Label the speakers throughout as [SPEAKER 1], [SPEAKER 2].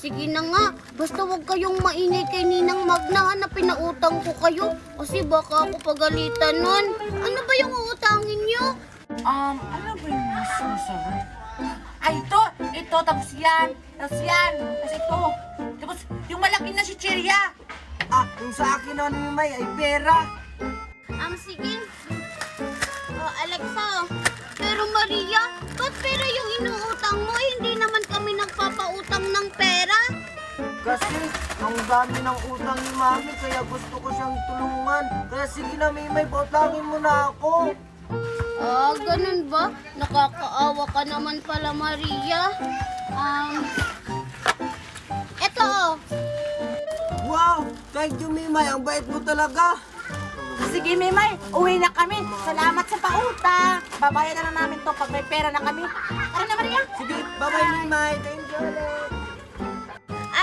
[SPEAKER 1] sige na nga. Basta huwag kayong maingay kay Ninang Magna na pinautang ko kayo. Kasi baka ako pagalitan nun. Ano ba yung uutangin niyo?
[SPEAKER 2] Ano ba yung mga sinasabi? Ay, ito, tapos yan, tapos ito. Tapos yung malaki na si Chiria.
[SPEAKER 3] Yung sa akin na ni May ay pera.
[SPEAKER 1] Sige. Alexa, pero Maria, ba't pera yung inuutang mo? Hindi naman kami nagpapautang ng pera.
[SPEAKER 3] Kasi ang dami ng utang ni Mami kaya gusto ko siyang tulungan. Kaya sige na May, pautangin mo na ako.
[SPEAKER 1] Ganun ba? Nakakaawa ka naman pala, Maria. Eto.
[SPEAKER 3] Wow! Thank you Mimay, ang bait mo talaga.
[SPEAKER 2] Sige, Mimay, uwi na kami. Salamat sa pautang. Babayaran na namin to pag may pera na kami. Tara na, Maria.
[SPEAKER 3] Sige, bye-bye Mimay. Thank you ulit.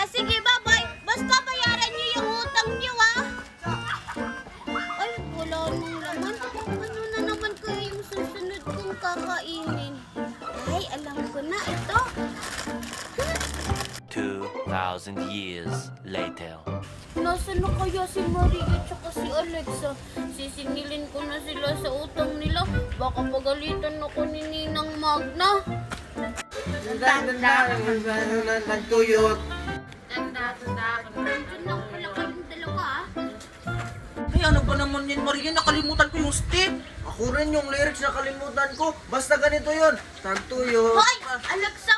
[SPEAKER 1] Sige, bye-bye. Basta bayaran niyo yung utang niyo, Ay, wala nang laman. Ano na naman kaya yung susunod kong kakainin? Ay, alam ko na ito.
[SPEAKER 4] 2,000 years later.
[SPEAKER 1] Nasaan na kaya si Maria at si Alexa? Sisingilin ko na sila sa utang nila. Baka pagalitan ako ni Ninang Magna.
[SPEAKER 3] Nagtuyot.
[SPEAKER 1] Nandiyan lang pala kayong dalawa,
[SPEAKER 3] Ay, ano ba naman yan Maria? Nakalimutan ko yung step. Ako rin yung lyrics nakalimutan ko. Basta ganito yun. Tagtuyot.
[SPEAKER 1] Hoy! Alexa!